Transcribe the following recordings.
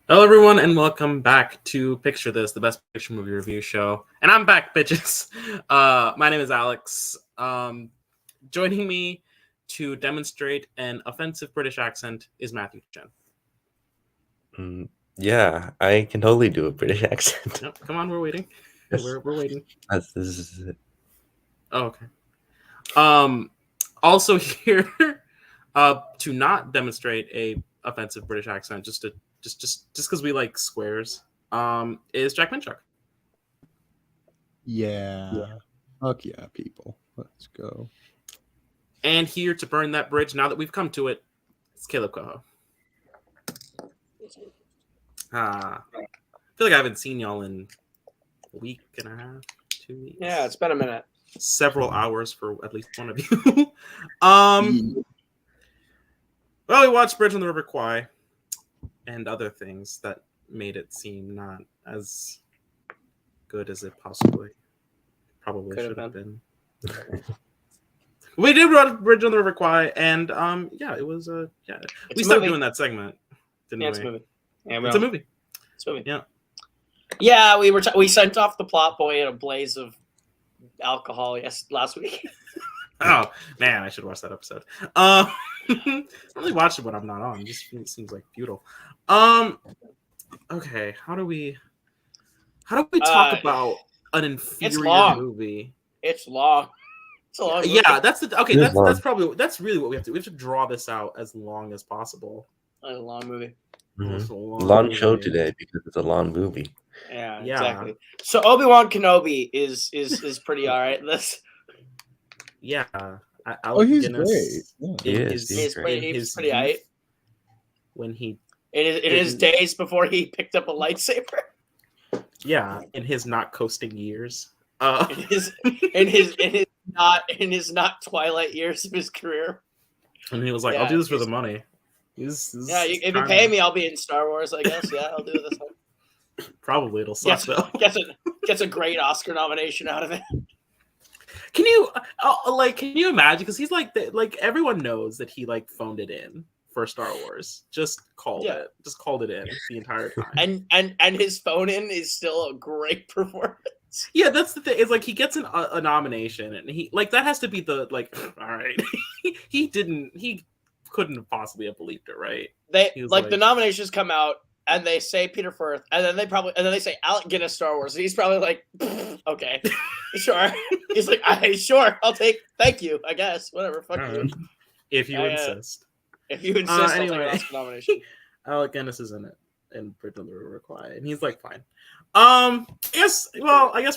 Hello, everyone, and welcome back to Picture This, the best picture movie review show. And I'm back, bitches. My name is Alex. Joining me to demonstrate an offensive British accent is Matthew Chen. Yeah, I can totally do a British accent. No, come on, we're waiting. Yes. We're waiting. This is it. Oh, okay. Also here to not demonstrate a offensive British accent, just because we like squares, is Jack Minchuk. Yeah. Fuck yeah, people. Let's go. And here to burn that bridge, now that we've come to it, it's Caleb Coho. I feel like I haven't seen y'all in a week and a half, 2 weeks. Yeah, it's been a minute. Several hours for at least one of you. Well, we watched Bridge on the River Kwai and other things that made it seem not as good as it probably should have been. We did watch Bridge on the River Kwai, and it was we stopped doing that segment, didn't we? It's a movie. Yeah, it's a movie. It's a movie. Yeah. Yeah, we sent off the plot boy in a blaze of alcohol last week. Oh man, I should watch that episode. I only watch it when I'm not on. It seems like futile. Okay, how do we talk about an inferior movie? It's long. It's a long movie. Yeah, that's really what we have to. We have to draw this out as long as possible. It's a long movie. Mm-hmm. Long show today because it's a long movie. Yeah, exactly. So Obi-Wan Kenobi is pretty all right. This. Yeah. He's great. Yeah. He's pretty all right. When he in his days before he picked up a lightsaber. Yeah, in his not coasting years. In his not Twilight years of his career. And he was like, "I'll do this for the money." If you pay me, I'll be in Star Wars. I guess. Yeah, I'll do this one. Probably it'll suck though. Gets a great Oscar nomination out of it. Can you imagine? Because he's like everyone knows that he like phoned it in for Star Wars. Just called it in the entire time. And his phone in is still a great performance. Yeah, that's the thing. It's like he gets a nomination, and he like that has to be the like. All right, he couldn't possibly have believed it, right? The nominations come out. And they say Peter Firth, and then they say Alec Guinness Star Wars. And he's probably like, okay, sure. He's like, sure, I'll take. Thank you, I guess. Whatever, fuck you. If you insist. If you insist, I'll take an Oscar nomination. Alec Guinness is in it, in Bridge on the River Kwai, and he's like, fine. I guess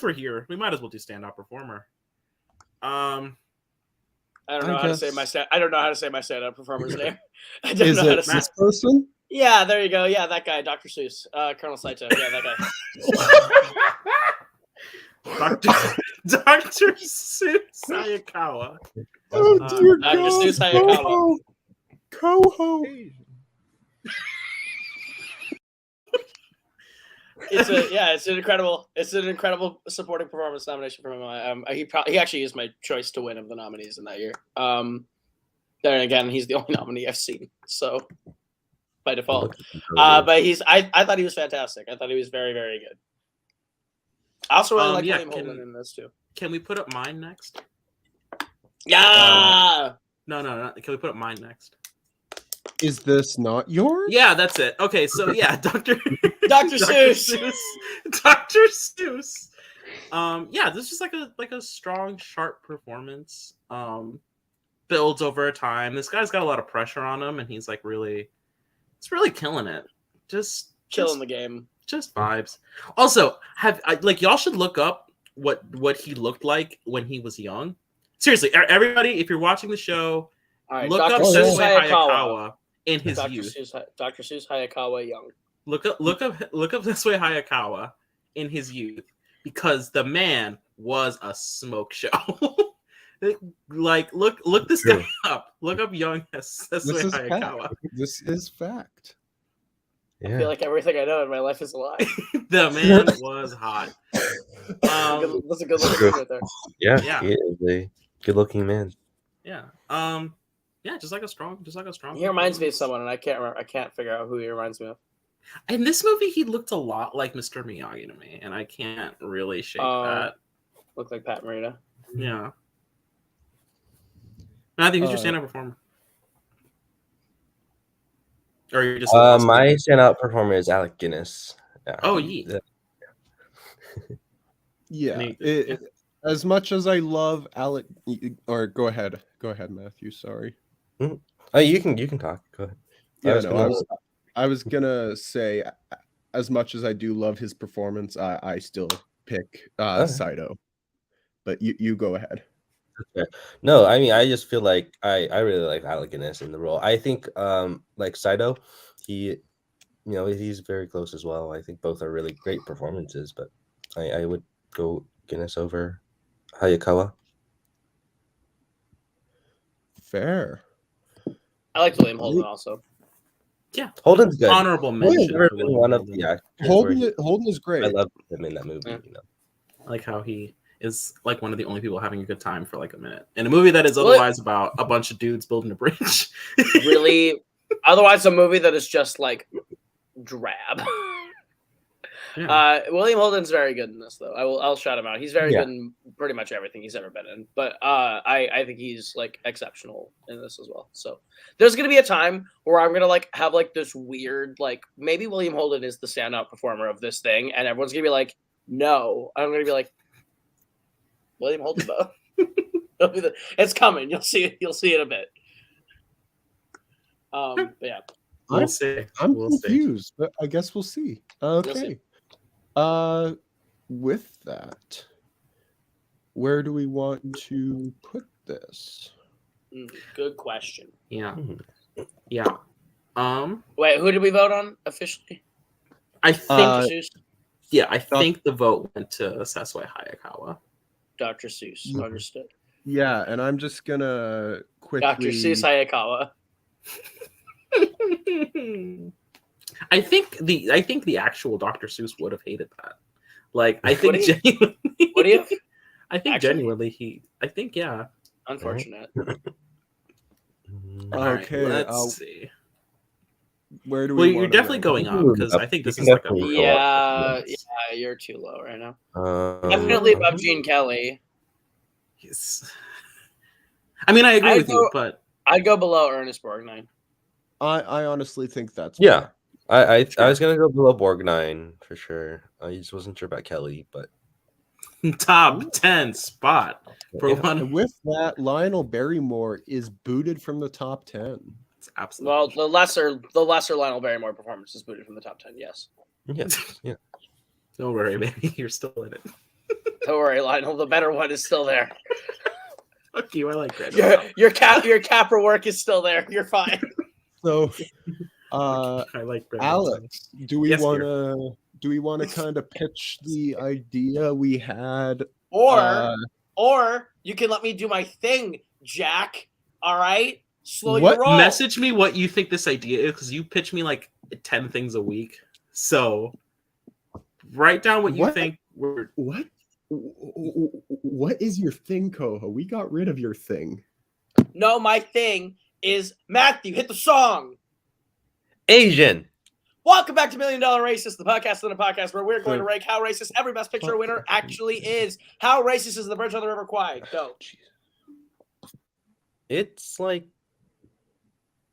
we're here. We might as well do stand-up performer. I don't know how to say my stand-up performer's name. I don't know how to say this person. Yeah, there you go. Yeah, that guy, Dr. Seuss, Colonel Saito. Yeah, that guy. Dr. Seuss Hayakawa. Oh dear Dr. Seuss Hayakawa. Coho. It's an incredible supporting performance nomination from him. He actually is my choice to win of the nominees in that year. Then again, he's the only nominee I've seen, so. By default, but I thought he was fantastic. I thought he was very, very good. I also really like William Holden in this too. Can we put up mine next? Yeah. No. Can we put up mine next? Is this not yours? Yeah, that's it. Okay, so yeah, Dr. Seuss. Dr. Seuss. This is just like a strong, sharp performance. Builds over time. This guy's got a lot of pressure on him, and he's like really. It's really killing it. Just killing the game. Just vibes. Also, y'all should look up what he looked like when he was young. Seriously, everybody, if you're watching the show, look up Sensei Hayakawa in his youth. Dr. Seuss Hayakawa young. Look up Sensei Hayakawa in his youth, because the man was a smoke show. Like look this guy up. Look up young Sensei Hayakawa. This is fact. Yeah. I feel like everything I know in my life is a lie. The man was hot. That's a good looking man right there. Yeah, he is a good looking man. Yeah. Just like a strong. He reminds me of someone, and I can't figure out who he reminds me of. In this movie, he looked a lot like Mr. Miyagi to me, and I can't really shake that. Look like Pat Morita. Yeah. Matthew, who's your Uh, stand-up performer? Or you just lost My it? standout performer is Alec Guinness. Yeah. Oh, yeah. Yeah. Yeah. As much as I love Alec, or go ahead, Matthew. Sorry. Oh, you can talk. Go ahead. I was gonna say, as much as I do love his performance, I still pick Okay. Saito. But you go ahead. Okay. No, I mean I just feel like I really like Alec Guinness in the role. I think like Saito, he's very close as well. I think both are really great performances, but I would go Guinness over Hayakawa. Fair. I like William Holden also. Yeah. Holden's good. Honorable mention. Holden's never for been William one of Holden. the actors. Holden is great. I love him in that movie. Yeah. I like how he is like one of the only people having a good time for like a minute in a movie that is otherwise about a bunch of dudes building a bridge. Really, otherwise a movie that is just like drab. Yeah. William Holden's very good in this, though. I'll shout him out. He's very good in pretty much everything he's ever been in. But I think he's like exceptional in this as well. So there's gonna be a time where I'm gonna like have like this weird like maybe William Holden is the standout performer of this thing, and everyone's gonna be like, no. I'm gonna be like, William Holden though. It's coming. You'll see it. You'll see it a bit. But yeah. We'll see. I'm We'll confused, but I guess we'll see. Okay. see. With that, where do we want to put this? Good question. Yeah. Yeah. Wait, who did we vote on officially? I think Dr. Seuss. yeah, I think the vote went to Sesue Hayakawa. Dr. Seuss. Understood. Yeah, and I'm just gonna quickly. Dr. Seuss Hayakawa. I think the actual Dr. Seuss would have hated that. Like, I think Would he? genuinely. What do you? I think Actually? genuinely I think yeah. Unfortunate. All right, Okay, let's see. Where do Well, we? you're wanna definitely rank going it? up because I think You this can is like a definitely real- go up. Yeah, you're too low right now. Um, Definitely above Gene Kelly. Yes. I mean, I agree I'd with you, go- but I'd go below Ernest Borgnine. I honestly think that's Yeah. fair. I was gonna go below Borgnine for sure. I just wasn't sure about Kelly, but top 10 spot for Yeah. one. And with that, Lionel Barrymore is booted from the top 10. It's absolutely. Well, the lesser Lionel Barrymore performance is booted from the top 10. Yes. yeah. Don't worry, baby. You're still in it. Don't worry, Lionel. The better one is still there. Fuck you. I like Greg. Your Capra work is still there. You're fine. So, I like Greg. Alex, do we Yes, dear. want to kind of pitch the idea we had? Or you can let me do my thing, Jack. All right. Slow What your roll. Message me what you think this idea is because you pitch me like 10 things a week. So write down what you What? think. What is your thing, Koho? We got rid of your thing. No, my thing is Matthew. Hit the song. Asian. Welcome back to $1 Million Racist, the podcast on a podcast where we're going to rank how racist every Best Picture winner actually is. How racist is The Bridge on the River Kwai? Go. It's like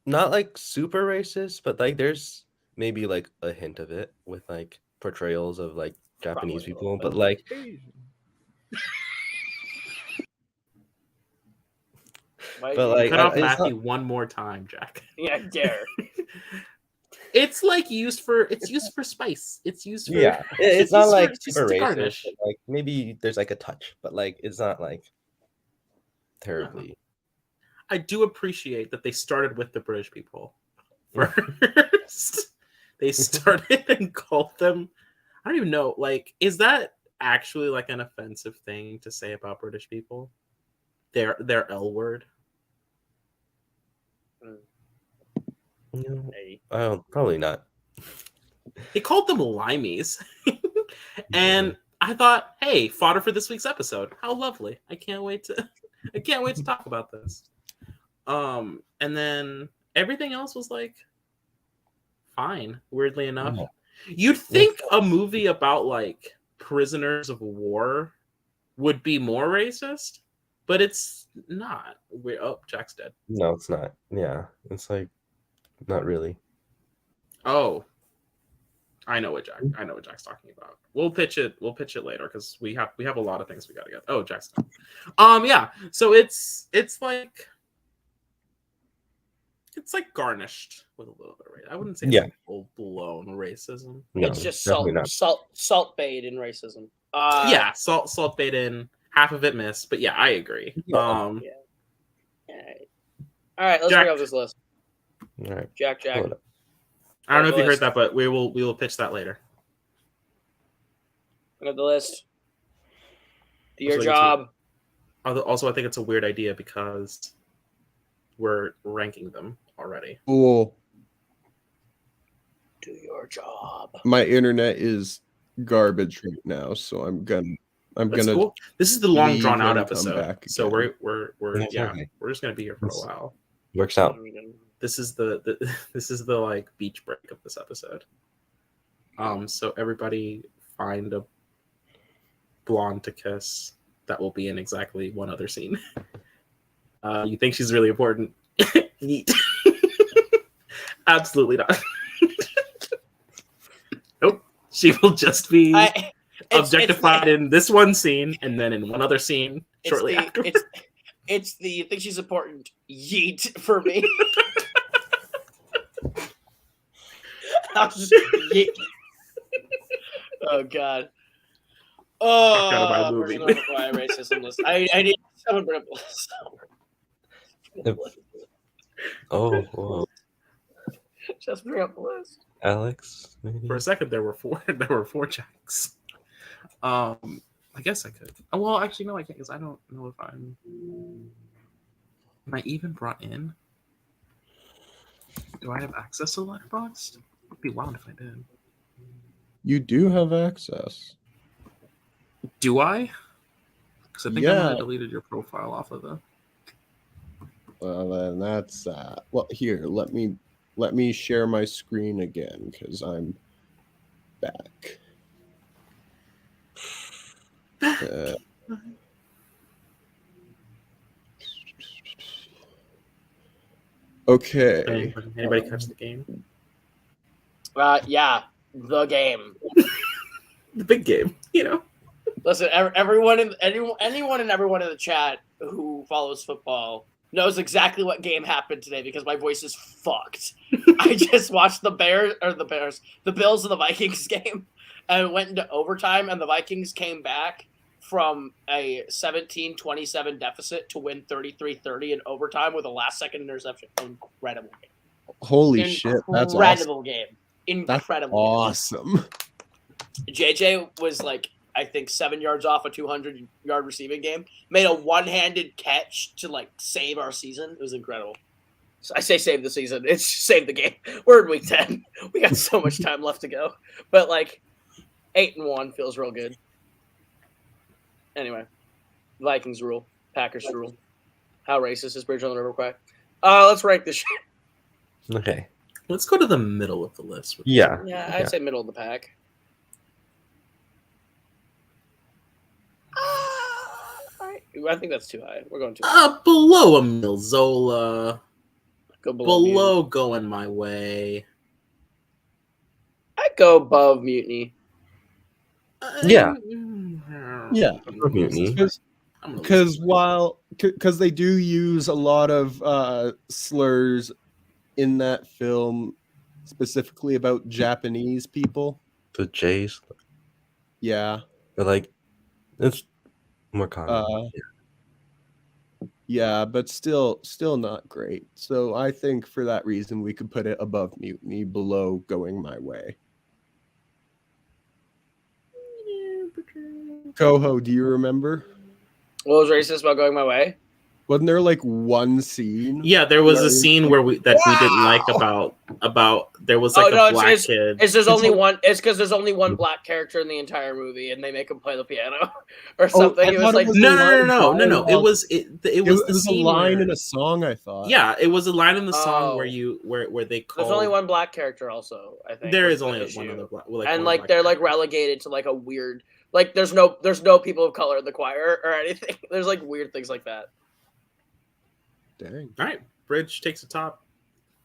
not like super racist, but like there's maybe like a hint of it with like portrayals of like Japanese Probably a people, little but like But, like, Cut off it's Matthew one more time, Jack. Yeah, I dare. It's like used for spice. It's used for it's not used like for- super to racist. garnish. But, like maybe there's like a touch, but like it's not like terribly. I do appreciate that they started with the British people first. They started and called them. I don't even know. Like, is that actually like an offensive thing to say about British people? Their L word. Hey. Probably not. They called them limeys, and I thought, hey, fodder for this week's episode. How lovely! I can't wait to talk about this. And then everything else was like fine. Weirdly enough, Yeah. you'd think a movie about like prisoners of war would be more racist, but it's not. Jack's dead. No, it's not. Yeah, it's like not really. Oh, I know what Jack's talking about. We'll pitch it later because we have a lot of things we gotta get. Oh, Jack's dead. Yeah. So it's like garnished with a little bit of race. I wouldn't say it's like full blown racism. No, It's just definitely salt bait in racism. Yeah, salt bait in, half of it missed, but yeah, I agree. Yeah. All right, let's Jack. bring up this list. All right. Jack. Hold up. I don't know if you heard list. that, but we will pitch that later. Bring up the list. Do your Also, job. Also, I think it's a weird idea because we're ranking them already. Cool. Do your job. My internet is garbage right now, so I'm That's gonna cool. This is the long leave drawn out and come episode, back so again. we're That's okay. we're just gonna be here for a while. Works out. This is the like beach break of this episode. So everybody find a blonde to kiss that will be in exactly one other scene. You think she's really important? Yeet. Absolutely not. Nope. She will just be objectified in this one scene and then in one other scene shortly after. It's the you think she's important? Yeet for me. I'll just yeet. Oh god. Oh, out of my movie. Why racism list? I need someone bring up the list. Oh, whoa. Just bring up the list. Alex, maybe? For a second, there were four Jacks. I guess I could. Oh, well, actually, no, I can't because I don't know if I'm. Am I even brought in? Do I have access to Letterboxd? It'd be wild if I did. You do have access. Do I? Because I think I might have deleted your profile off of the. Well, then that's well. Here, let me share my screen again because I'm back. Okay. Anybody catch the game? Yeah, the game. The big game, you know. Listen, anyone and everyone in the chat who follows football knows exactly what game happened today because my voice is fucked. I just watched the Bills and the Vikings game, and it went into overtime, and the Vikings came back from a 17-27 deficit to win 33-30 in overtime with a last-second interception. Incredible game. Holy shit, that's awesome. Incredible game. Incredible. That's awesome. JJ was like, I think 7 yards off a 200-yard receiving game. Made a one-handed catch to like save our season. It was incredible. So I say save the season. It's save the game. We're in week 10. We got so much time left to go. But like 8-1 feels real good. Anyway, Vikings rule. Packers rule. How racist is Bridge on the River Kwai? Let's rank this shit. Okay. Let's go to the middle of the list. Yeah. Yeah, I'd say middle of the pack. I think that's too high. We're going too high. Below a Milzola. Go below Going My Way. I'd go above Mutiny. Yeah. Yeah. Mutiny. Because they do use a lot of slurs in that film, specifically about Japanese people. The Jays. Yeah. But like, it's more common. Yeah, but still not great. So I think for that reason, we could put it above Mutiny, below Going My Way. Coho, do you remember? What was racist about Going My Way? Wasn't there like one scene? Yeah, there was a where- scene where we didn't like about there was like a black kid. It's because there's only one black character in the entire movie, and they make him play the piano or something. I It was thought it like was No. It It was the was a scene line where, in a song, I thought. yeah, it was a line in the song Oh. where they call. there's only one black character. Also, I think There was is the only issue. one other black. And like they're like relegated to like a weird like there's no people of color in the choir or anything. There's like weird things like that. Dang. All right, Bridge takes the top,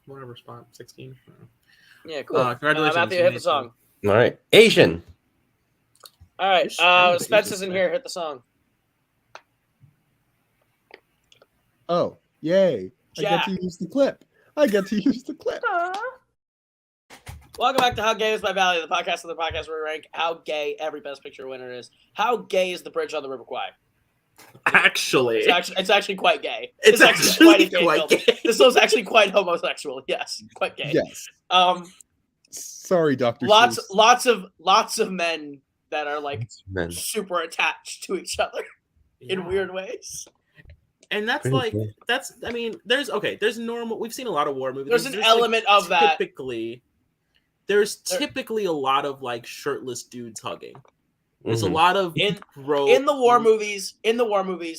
whatever spot, 16. Yeah, cool. Congratulations, Matthew, you hit made the song. All right, Asian. All right, Just shout the Spence Asian isn't stuff. here. Hit the song. Oh, yay. Jack. I get to use the clip. Welcome back to How Gay Is My Valley, the podcast where we rank how gay every Best Picture winner is. How gay is the bridge on the River Kwai? Actually, It's actually quite gay. it's actually gay quite film. gay. This was actually quite homosexual. Yes, quite gay. Yes. Sorry, Dr. Lots Seuss. of men that are like Men. super attached to each other in Yeah. weird ways. And that's Pretty like cool. I mean, there's normal. We've seen a lot of war movies. There's an element of that. There's There- typically a lot of like shirtless dudes hugging. There's a Mhm. lot of In- gross In the war movies,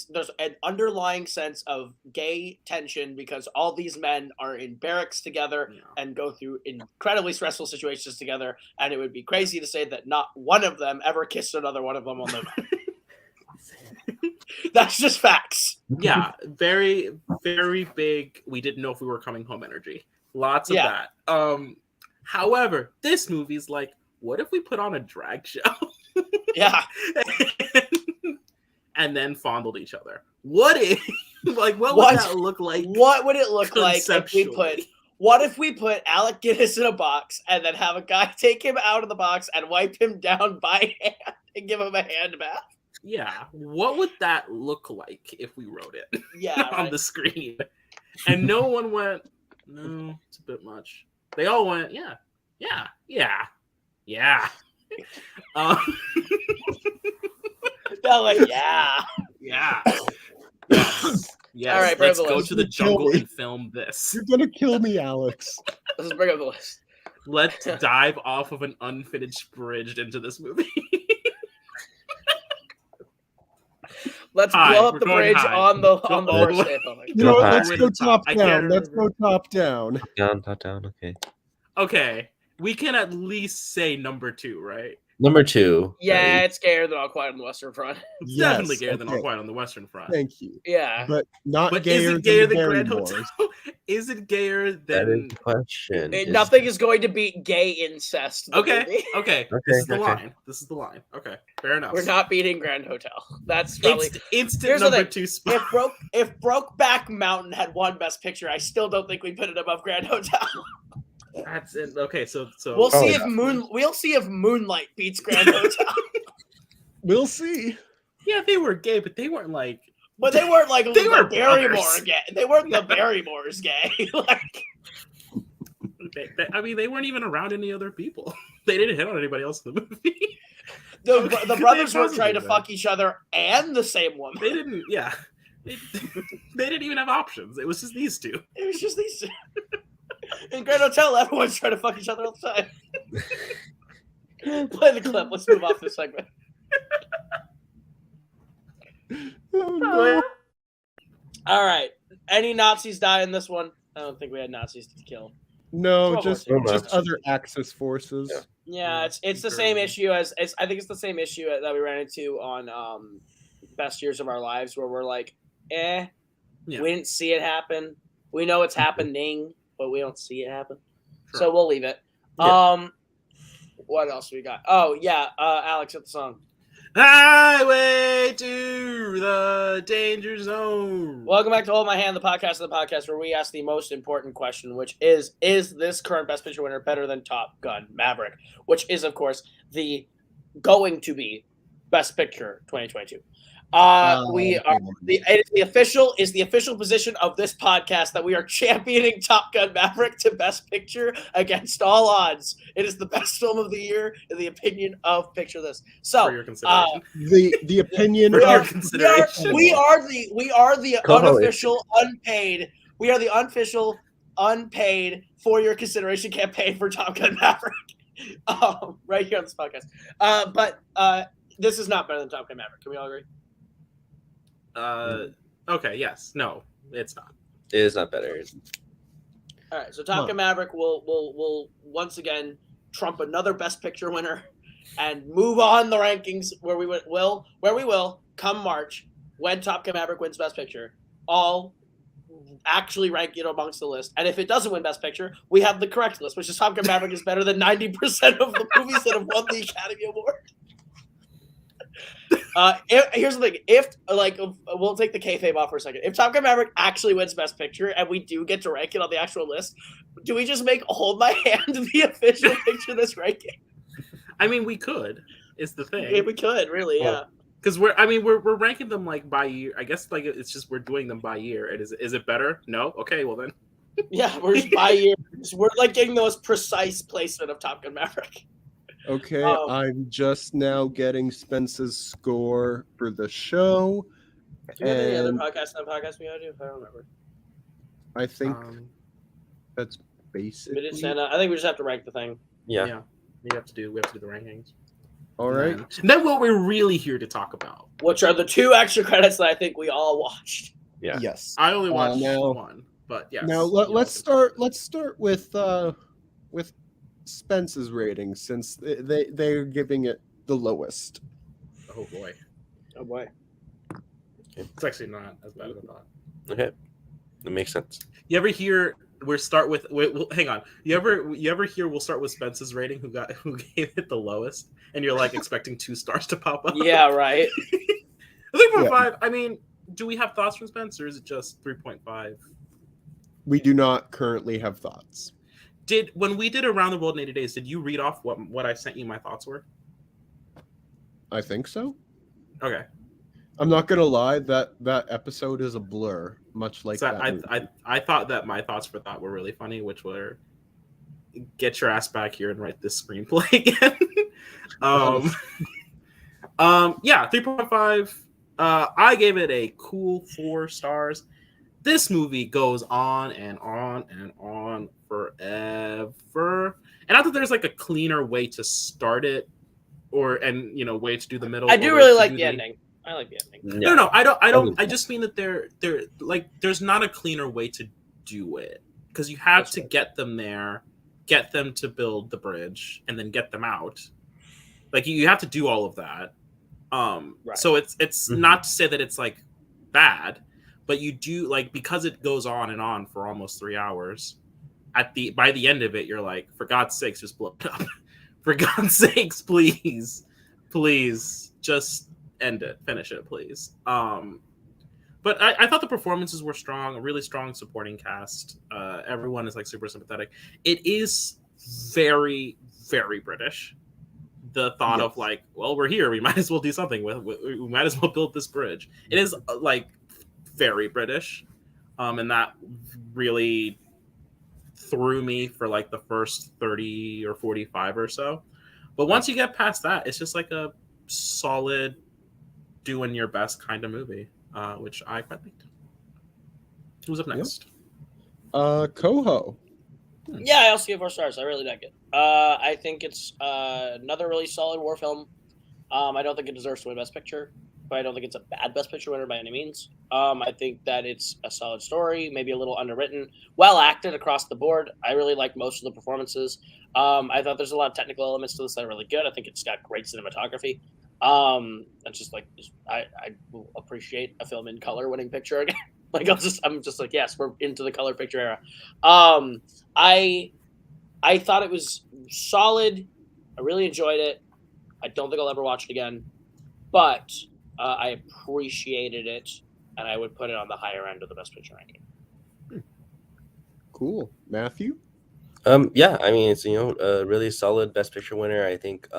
there's an underlying sense of gay tension because all these men are in barracks together Yeah. and go through incredibly stressful situations together, and it would be crazy to say that not one of them ever kissed another one of them on the mouth. That's just facts. Yeah, very, very big. We didn't know if we were coming home energy. Lots of Yeah. that. However, this movie's like, what if we put on a drag show Yeah. and then fondled each other? What if, like, what would What? that look like? What would it look like if we conceptually? what if we put Alec Guinness in a box and then have a guy take him out of the box and wipe him down by hand and give him a hand bath? Yeah, what would that look like if we wrote it Yeah. on Right. the screen? And no one went, no, it's a bit much. They all went, yeah. Um, They're like, yeah. yeah. Yes. All right, Let's bring up the go list. to the jungle Kill me. and film this. You're gonna kill me, Alex. Let's bring up the list. Let's dive off of an unfinished bridge into this movie. Let's High. blow up We're the going bridge high. on the Go first all the day filming. You know what? Go Let's high. go top I can't down. Let's remember. go top down. Top down. Okay. Okay, we can at least say number 2, right? Number 2. Yeah, right? it's gayer than All Quiet on the Western Front. It's Yes, definitely gayer than All okay. Quiet on the Western Front. Thank you. Yeah. But not But gayer is it gayer than than Grand Barrymore. Hotel? Is it gayer That than? is the question. Nothing is going to beat gay incest. the Okay, movie. okay. Okay, This is the okay. line. This is the line. Okay, fair enough. We're not beating Grand Hotel. That's probably Instant Here's the number thing. 2 spot. if Brokeback Mountain had won Best Picture, I still don't think we put it above Grand Hotel. That's it. Okay, so We'll see Probably if Moonlight beats Grand Hotel. We'll see. yeah, they were gay, but they weren't like. But they weren't like They were the Barrymore brothers. gay. They weren't the Barrymores gay. Like I mean, they weren't even around any other people. They didn't hit on anybody else in the movie. the They brothers weren't possibly trying to did. fuck each other and the same woman. They didn't. Yeah, they, they didn't even have options. It was just these two. It was just these two. In Grand Hotel, everyone's trying to fuck each other all the time. Play the clip. Let's move off this segment. Oh, no. All right. Any Nazis die in this one? I don't think we had Nazis to kill. No, World just War II. just other Axis forces. Yeah. Yeah, it's the same issue as I think it's the same issue that we ran into on Best Years of Our Lives, where we're like, Yeah. we didn't see it happen. We know it's happening, but we don't see it happen. Sure. So we'll leave it. Yeah. What else we got? Oh yeah, Alex at the song. Highway to the danger zone. Welcome back to Hold My Hand, the podcast where we ask the most important question, which is this current Best Picture winner better than Top Gun Maverick? Which is, of course, the going to be Best Picture 2022. We are the official position of this podcast that we are championing Top Gun Maverick to Best Picture against all odds. It is the best film of the year in the opinion of Picture This. So For your consideration. The opinion For of your consideration. we are the Co-host. unofficial unpaid. We are the unofficial unpaid for your consideration campaign for Top Gun Maverick. Right here on this podcast. But this is not better than Top Gun Maverick. Can we all agree? Okay, yes. No, it's not. It is not better. All right, so Top Gun Maverick will once again trump another Best Picture winner and move on the rankings where we will come March when Top Gun Maverick wins Best Picture. All actually rank it amongst the list, and if it doesn't win Best Picture, we have the correct list, which is Top Gun Maverick is better than 90% of the movies that have won the Academy Award. Here's the thing: we'll take the kayfabe off for a second. If Top Gun Maverick actually wins Best Picture and we do get to rank it on the actual list, do we just make Hold My Hand the official Picture This ranking? I mean, we could. Is the thing. Yeah, we could really, yeah. Because we're ranking them like by year. I guess like it's just we're doing them by year. And is it better? No. Okay, well then. Yeah, we're just by year. We're like getting the most precise placement of Top Gun Maverick. Okay, I'm just now getting Spence's score for the show. Do you have any other And podcast we gotta do? I don't remember. I think that's basically Minutes and I think we just have to rank the thing. Yeah. We have to do the rankings. all right. And then what we're really here to talk about. Which are the 2 extra credits that I think we all watched. Yeah. Yes. I only watched now- one, but yes. Now let's start with Spence's rating since they're giving it the lowest. Oh boy, Oh boy. it's actually not as bad as I thought. Okay. That makes sense. You ever hear? Hang on. You ever hear? We'll start with Spence's rating. Who gave it the lowest? And you're like expecting 2 stars to pop up. Yeah, right. 3.5. I mean, do we have thoughts from Spence, or is it just 3.5? We do not currently have thoughts. When we did Around the World in 80 Days, did you read off what I sent you my thoughts were? I think so. Okay. I'm not gonna lie, that episode is a blur, much like So that movie. I thought that my thoughts for that were really funny, which were get your ass back here and write this screenplay again. Yeah, 3.5. I gave it a cool 4 stars. This movie goes on and on and on forever. And I thought there's like a cleaner way to start it way to do the middle. I do really like the ending. I like the ending. Yeah. No, I don't. I just mean that they're like there's not a cleaner way to do it because you have to get them there, get them to build the bridge, and then get them out. Like you have to do all of that. Right. So it's not to say that it's like bad, but you do like because it goes on and on for almost 3 hours. By the end of it, you're like, for God's sakes, just blow it up. For God's sakes, please, just end it, finish it, please. But I thought the performances were strong, a really strong supporting cast. Everyone is like super sympathetic. It is very, very British. The thought of like, well, we're here, we might as well do something with. We might as well build this bridge. It is like very British, and that really threw me for like the first 30 or 45 or so. But once you get past that, it's just like a solid doing your best kind of movie, which I quite liked. Who's up next? Coho. Yeah, I also give 4 stars. I really like it. I think it's another really solid war film. I don't think it deserves to win Best Picture, but I don't think it's a bad Best Picture winner by any means. I think that it's a solid story, maybe a little underwritten, well acted across the board. I really like most of the performances. I thought there's a lot of technical elements to this that are really good. I think it's got great cinematography. It's just like I will appreciate a film in color winning picture again. Like I'm just like, yes, we're into the color picture era. I thought it was solid. I really enjoyed it. I don't think I'll ever watch it again, but I appreciated it, and I would put it on the higher end of the Best Picture ranking. Cool. Matthew? Yeah, I mean it's a really solid Best Picture winner. I think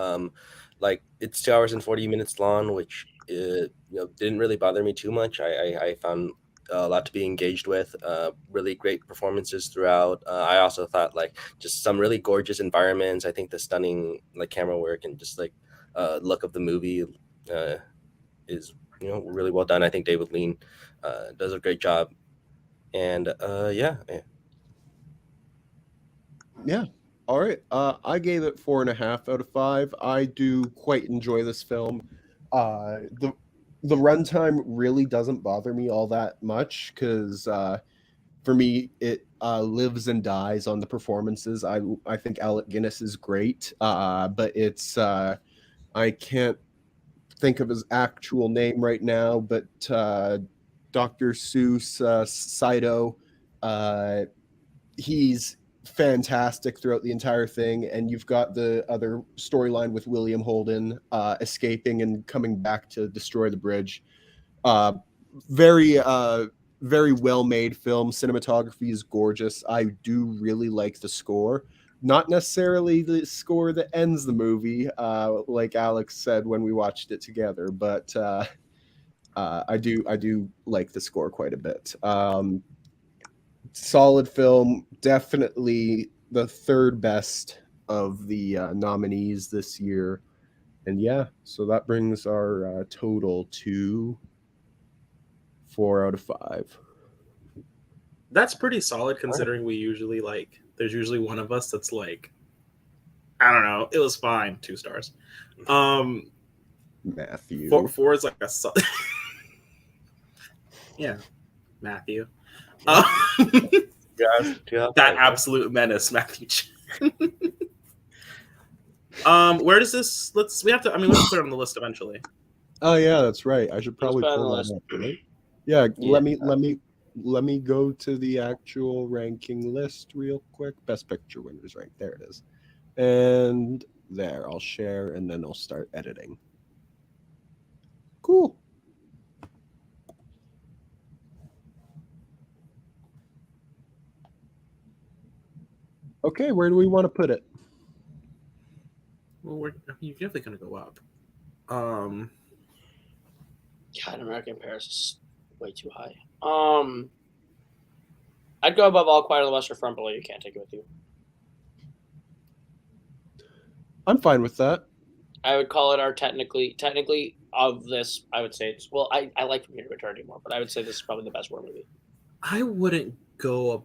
like it's 2 hours and 40 minutes long, which didn't really bother me too much. I found a lot to be engaged with. Really great performances throughout. I also thought like just some really gorgeous environments. I think the stunning like camera work and just like look of the movie is really well done. I think David Lean does a great job. And yeah. Yeah. All right. I gave it 4.5 out of 5. I do quite enjoy this film. The runtime really doesn't bother me all that much because for me it lives and dies on the performances. I think Alec Guinness is great, but it's I can't think of his actual name right now, but Dr. Seuss Saito, he's fantastic throughout the entire thing, and you've got the other storyline with William Holden escaping and coming back to destroy the bridge. Very very well made film. Cinematography is gorgeous. I do really like the score. Not necessarily the score that ends the movie, like Alex said when we watched it together, but I do like the score quite a bit. Solid film, definitely the third best of the nominees this year, and yeah, so that brings our total to 4 out of 5. That's pretty solid considering we usually like. There's usually one of us that's like, I don't know, it was fine, 2 stars. Matthew. Four is like a yeah, Matthew. That absolute menace, Matthew. Where does this? We have to put it on the list eventually. Oh yeah, that's right. I should probably pull that up, right? Yeah, let me go to the actual ranking list real quick. Best Picture winners, right there it is, and there I'll share, and then I'll start editing. Cool. Okay, where do we want to put it? Well, you're definitely gonna go up. God, American Paris is way too high. I'd go above All Quiet on the Western Front, but you can't take it with you. I'm fine with that. I would call it our technically of this. I would say it's I like From Here to Eternity more, but I would say this is probably the best war movie. I wouldn't go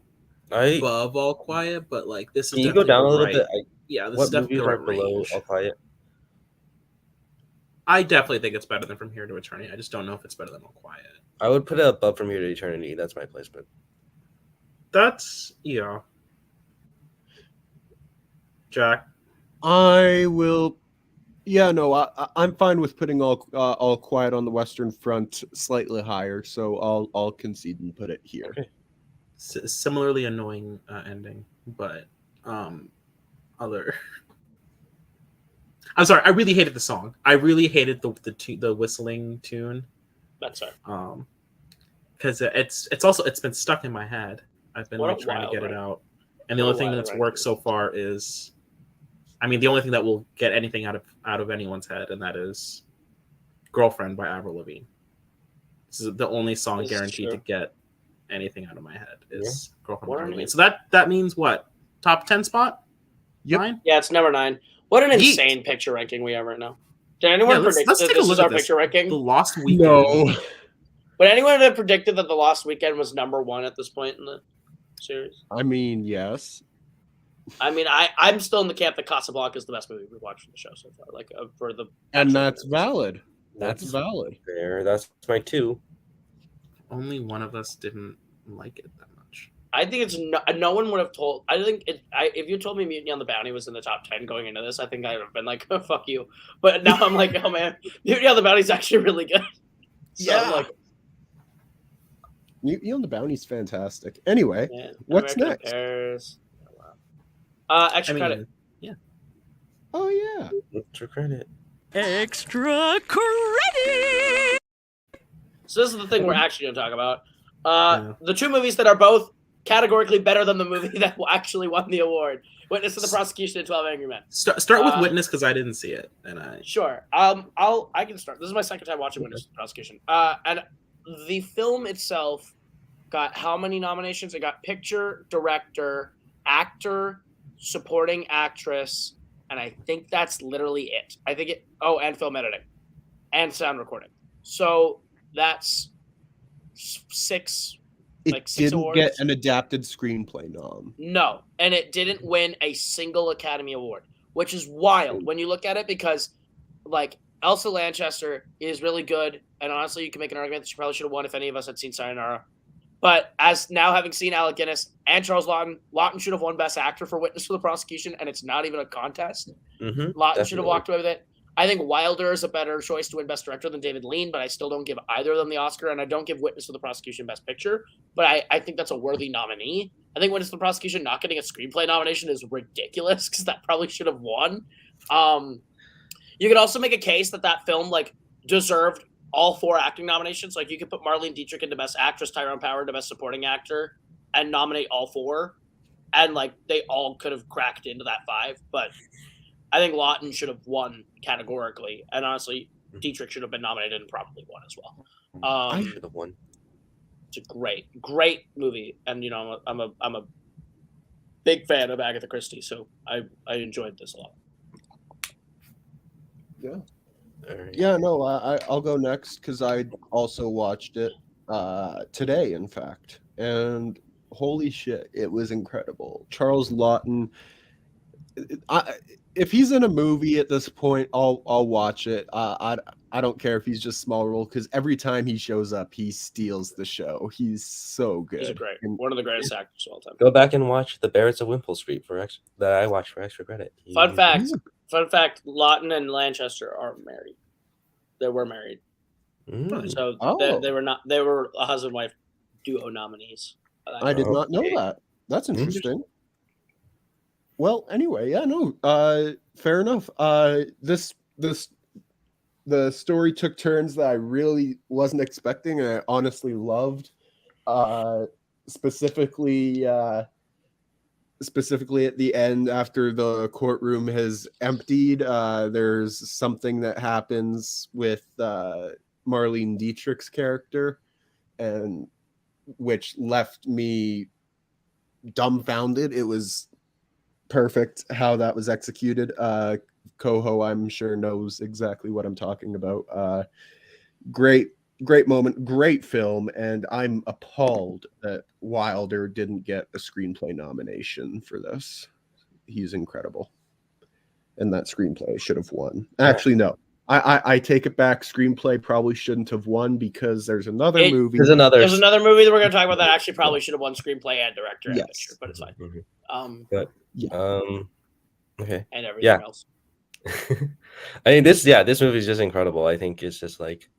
above All Quiet, but like this is. Can you go down a little bit? Yeah, this what is definitely movies are below All Quiet? I definitely think it's better than From Here to Eternity. I just don't know if it's better than All Quiet. I would put it above From Here to Eternity. That's my placement. That's Jack. I will. Yeah, no, I'm fine with putting All Quiet on the Western Front slightly higher, so I'll concede and put it here. Okay. Similarly annoying ending, but other. I'm sorry. I really hated the song. I really hated the whistling tune. That's right. Because it's been stuck in my head. I've been trying to get it out, and the only thing that's worked so far is, the only thing that will get anything out of anyone's head, and that is "Girlfriend" by Avril Lavigne. This is the only song guaranteed to get anything out of my head is "Girlfriend" by Avril Lavigne. So that means what? Top 10 spot? Yep. 9? Yeah, it's number 9. What an insane picture ranking we have right now. Did anyone predict that this is our picture ranking? The Lost Weekend. No. But anyone have predicted that The Lost Weekend was number 1 at this point in the series? Yes. I'm still in the camp that Casablanca is the best movie we've watched in the show so far. And that's valid. That's valid. There, that's my 2. Only one of us didn't like it that much. I think it's no one would have told. I think if you told me Mutiny on the Bounty was in the top 10 going into this, I think I would have been like, oh, "Fuck you." But now I'm like, "Oh man, Mutiny on the Bounty is actually really good." So yeah. Mutiny on the Bounty is fantastic. Anyway, what's next? Extra credit. Yeah. Oh yeah. Extra credit. Extra credit. So this is the thing we're actually going to talk about. The 2 movies that are both categorically better than the movie that actually won the award. Witness to the Prosecution and 12 Angry Men. Start with Witness because I didn't see it, and Sure. I can start. This is my second time watching Witness to the Prosecution. And the film itself got how many nominations? It got picture, director, actor, supporting actress, and I think that's literally it. I think it. Oh, and film editing, and sound recording. So that's six. It Like 6 didn't awards. get an adapted screenplay nom. No, and it didn't win a single Academy Award, which is wild when you look at it because, like, Elsa Lanchester is really good, and honestly, you can make an argument that she probably should have won if any of us had seen Sayonara. But as now having seen Alec Guinness and Charles Lawton, Lawton should have won Best Actor for Witness for the Prosecution, and it's not even a contest. Lawton should have walked away with it. I think Wilder is a better choice to win Best Director than David Lean, but I still don't give either of them the Oscar, and I don't give Witness for the Prosecution Best Picture. But I think that's a worthy nominee. I think Witness for the Prosecution not getting a screenplay nomination is ridiculous because that probably should have won. You could also make a case that film like deserved all 4 acting nominations. Like you could put Marlene Dietrich into Best Actress, Tyrone Power into Best Supporting Actor, and nominate all 4, and like they all could have cracked into that 5, but. I think Lawton should have won categorically, and honestly, Dietrich should have been nominated and probably won as well. I should have won. It's a great movie, and I'm a big fan of Agatha Christie, so I enjoyed this a lot. Yeah. Right. Yeah, no, I'll go next because I also watched it today, in fact, and holy shit, it was incredible. Charles Lawton. If he's in a movie at this point, I'll watch it. I don't care if he's just small role because every time he shows up, he steals the show. He's so good. He's one of the greatest actors of all time. Go back and watch The Barretts of Wimpole Street that I watched for extra credit. Fun fact: Lawton and Lanchester are married. They were married, so they were not. They were a husband-wife duo nominees. I did not know that. That's interesting. Well, anyway, yeah, no, fair enough. The story took turns that I really wasn't expecting, and I honestly loved. Specifically at the end, after the courtroom has emptied, there's something that happens with Marlene Dietrich's character, and which left me dumbfounded. It was perfect how that was executed. Coho, I'm sure, knows exactly what I'm talking about. Great moment, great film, and I'm appalled that Wilder didn't get a screenplay nomination for this. He's incredible, and that screenplay should have won. Actually, no, I take it back. Screenplay probably shouldn't have won because there's another movie. There's another movie that we're going to talk about that actually probably should have won screenplay and director. Yes. Picture, but it's fine. Okay. And everything else. I mean, this movie is just incredible. I think it's just like,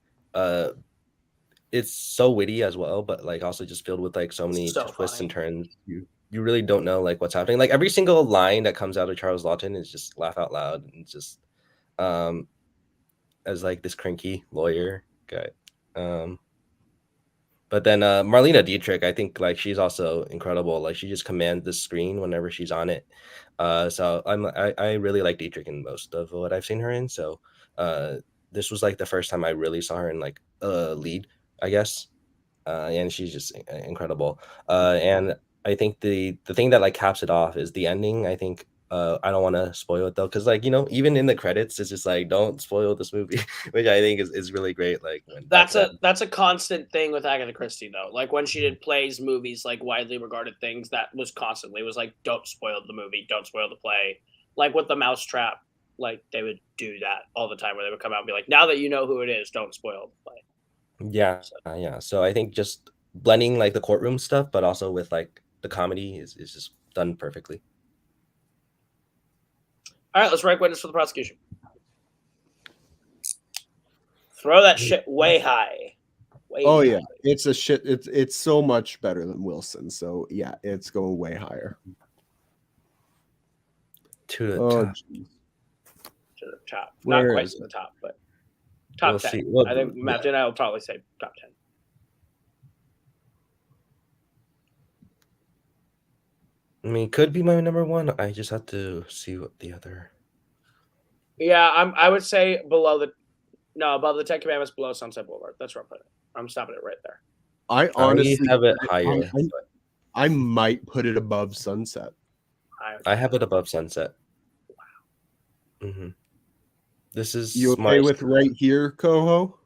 it's so witty as well, but like also just filled with like so many twists and turns. You really don't know like what's happening. Like every single line that comes out of Charles Lawton is just laugh out loud, and just as like this cranky lawyer guy. But then Marlene Dietrich, I think like she's also incredible. Like she just commands the screen whenever she's on it. So I really like Dietrich in most of what I've seen her in. So this was like the first time I really saw her in like a lead, I guess. And she's just incredible. And I think the thing that like caps it off is the ending. I think I don't want to spoil it though, because like even in the credits, it's just like don't spoil this movie, which I think is really great. Like that's a constant thing with Agatha Christie though. Like when she did plays, movies, like widely regarded things, that was constantly was like don't spoil the movie, don't spoil the play. Like with the Mousetrap, like they would do that all the time, where they would come out and be like, now that you know who it is, don't spoil the play. Yeah, yeah. So I think just blending like the courtroom stuff, but also with like the comedy is just done perfectly. All right, let's rank Witness for the Prosecution. Throw that shit way high. Yeah, it's a shit. It's so much better than Wilson. So yeah, it's going way higher. To the top. To the top. Not quite to the top, but top 10. I think Matt and I will probably say top 10. I mean, could be my number one. I just have to see what the other. Yeah, I would say above the Ten Commandments, below Sunset Boulevard. That's where I'm putting it. I'm stopping it right there. I I honestly have it I, higher. I might put it above Sunset. I have it above Sunset. Mm-hmm. This is You my. okay with right here, Coho?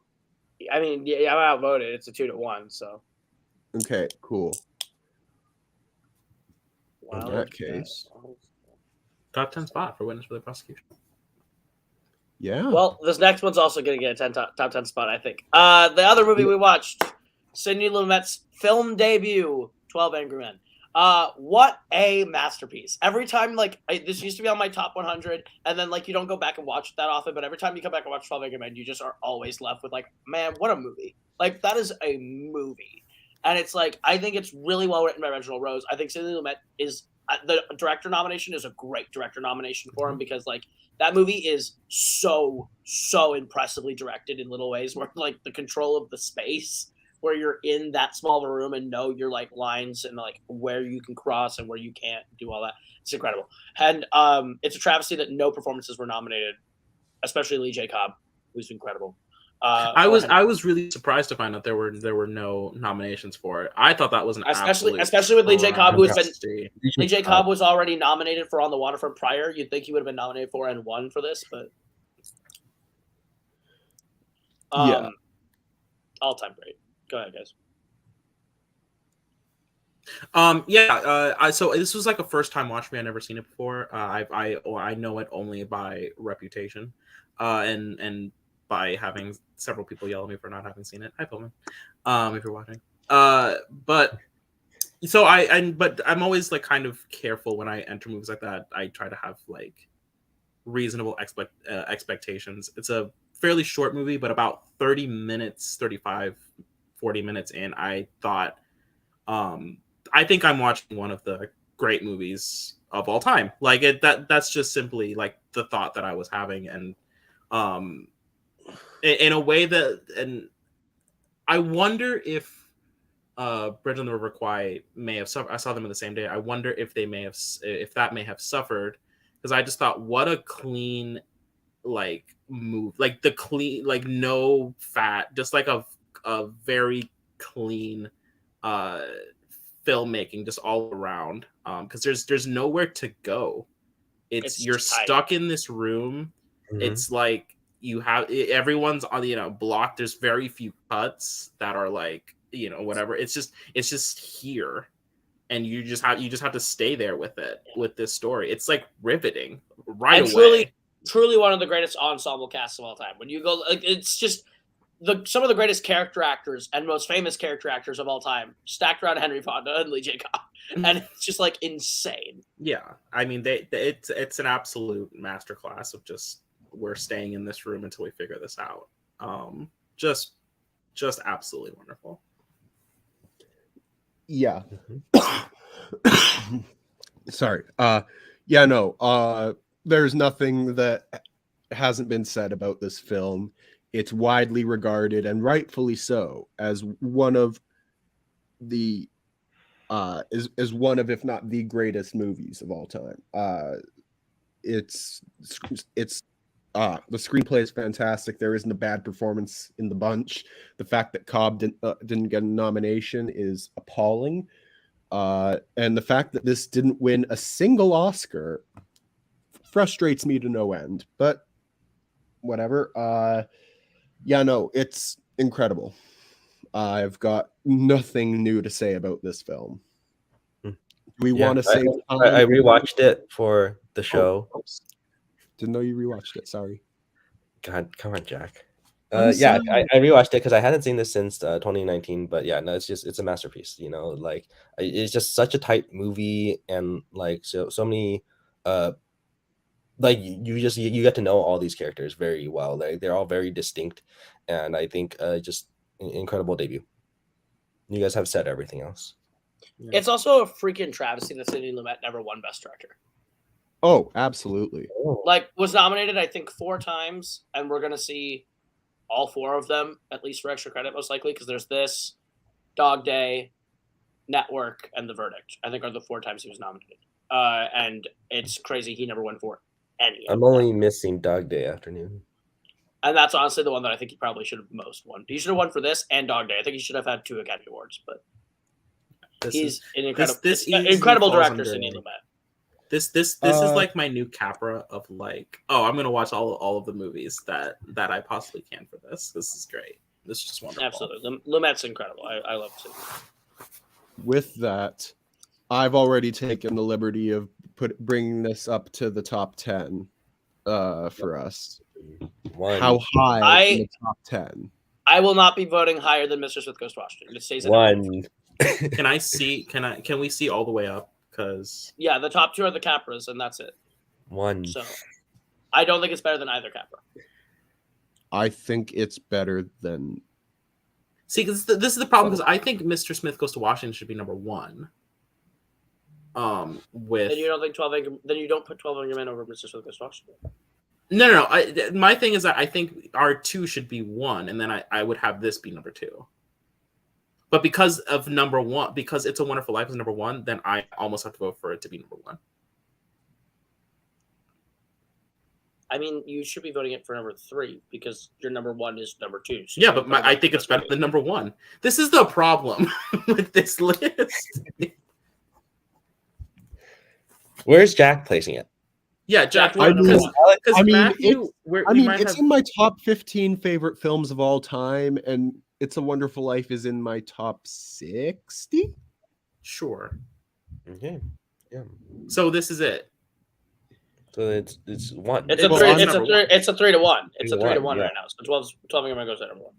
I mean, yeah, I'm outvoted. It's a 2-1. So Okay, cool. In wow. that case, Top 10 spot for witness for the prosecution. yeah. Well, this next one's also going to get a top 10 spot, I think. The other movie we watched, Sidney Lumet's film debut, 12 Angry Men. What a masterpiece. Every time, like, this used to be on my top 100, and then, like, you don't go back and watch it that often, but every time you come back and watch 12 Angry Men, you just are always left with, like, man, what a movie. Like, that is a movie. And it's like, I think it's really well written by Reginald Rose. I think Sidney Lumet is, the director nomination is a great director nomination for him because, like, that movie is so impressively directed in little ways where, like, the control of the space where you're in that small of a room and know your, like, lines and, like, where you can cross and where you can't do all that. It's incredible. And it's a travesty that no performances were nominated, especially Lee J. Cobb, who's incredible. I was really surprised to find out there were no nominations for it. I thought that was an especially with Lee J. Cobb, who has been travesty. Lee J. Cobb was already nominated for On the Waterfront prior. You'd think he would have been nominated for and won for this, but Yeah. all-time great. Go ahead, guys. So this was like a first time watch me. I'd never seen it before. I know it only by reputation, and by having several people yell at me for not having seen it. Hi, Pullman, if you're watching. But I'm always like kind of careful when I enter movies like that. I try to have like reasonable expectations. It's a fairly short movie, but about 30 minutes, 35, 40 minutes in, I thought, I think I'm watching one of the great movies of all time. Like that's just simply like the thought that I was having. And, in a way that, and I wonder if Bridge on the River Kwai may have suffered. I saw them on the same day. I wonder if that may have suffered, because I just thought, what a clean like move, like the clean, like no fat, just like a very clean filmmaking just all around. Because there's nowhere to go. You're tight. Stuck in this room. Mhm. It's like everyone's on blocked. There's very few cuts that are like whatever. It's just here, and you just have to stay there with it, with this story. It's like riveting right away. Truly one of the greatest ensemble casts of all time. When you go, like, it's just some of the greatest character actors and most famous character actors of all time stacked around Henry Fonda and Lee J. Cobb, and it's just like insane. Yeah, I mean, it's an absolute masterclass of just, we're staying in this room until we figure this out. Just absolutely wonderful. Yeah. Mhm. Sorry. Yeah, no. There's nothing that hasn't been said about this film. It's widely regarded, and rightfully so, as one of the is one of, if not the greatest movies of all time. It's the screenplay is fantastic. There isn't a bad performance in the bunch. The fact that Cobb didn't get a nomination is appalling. And the fact that this didn't win a single Oscar frustrates me to no end, but whatever. Yeah, no, it's incredible. I've got nothing new to say about this film. Do we want to save time? I rewatched it for the show. Oops. Didn't know you rewatched it. Sorry. God, come on, Jack. I'm Yeah, sorry. I rewatched it because I hadn't seen this since 2019. But yeah, no, it's a masterpiece. Like it's just such a tight movie, and like so many like you get to know all these characters very well. Like they're all very distinct, and I think just incredible debut. You guys have said everything else. Yeah. It's also a freaking travesty that Sidney Lumet never won Best Director. Oh, absolutely. Like, was nominated, I think, 4 times, and we're gonna see all 4 of them, at least for extra credit, most likely, because there's this, Dog Day, Network, and The Verdict. I think are the 4 times he was nominated. And it's crazy he never won for any. I'm only missing Dog Day Afternoon. And that's honestly the one that I think he probably should have most won. He should have won for this and Dog Day. I think he should have had 2 Academy Awards, but he's an incredible, incredible director, Sidney Lumet. This is like my new Capra of like, oh, I'm gonna watch all of the movies that I possibly can for this. This is great. This is just wonderful. Absolutely, Lumet's incredible. I love Sidney. With that, I've already taken the liberty of bringing this up to the top 10 for us. One. How high in the top 10? I will not be voting higher than Mr. Smith Goes to Washington. It stays at One. Can we see all the way up? Because yeah, the top 2 are the Capras, and that's it. One. So I don't think it's better than either Capra. I think it's better than. See, because this is the problem. Because I think Mr. Smith Goes to Washington should be number 1. With Then you don't think 12 Angry, then you don't put 12 Angry Men over Mr. Smith Goes to Washington. No. My thing is that I think our 2 should be 1, and then I would have this be number 2. But because of number 1, because It's a Wonderful Life is number 1, then I almost have to vote for it to be number 1. I mean, you should be voting it for number 3 because your number 1 is number 2. So Yeah, but I think it's better than number 1. This is the problem with this list. Where's Jack placing it? Yeah, Jack. I mean, Matthew, it's in my top 15 favorite films of all time, and It's a Wonderful Life is in my top 60. Sure. Okay. Yeah. So this is it. So it's 1. It's a 3 to 1. It's a 3 to 1 yeah. right now. So 12 Angry Men goes to number 1.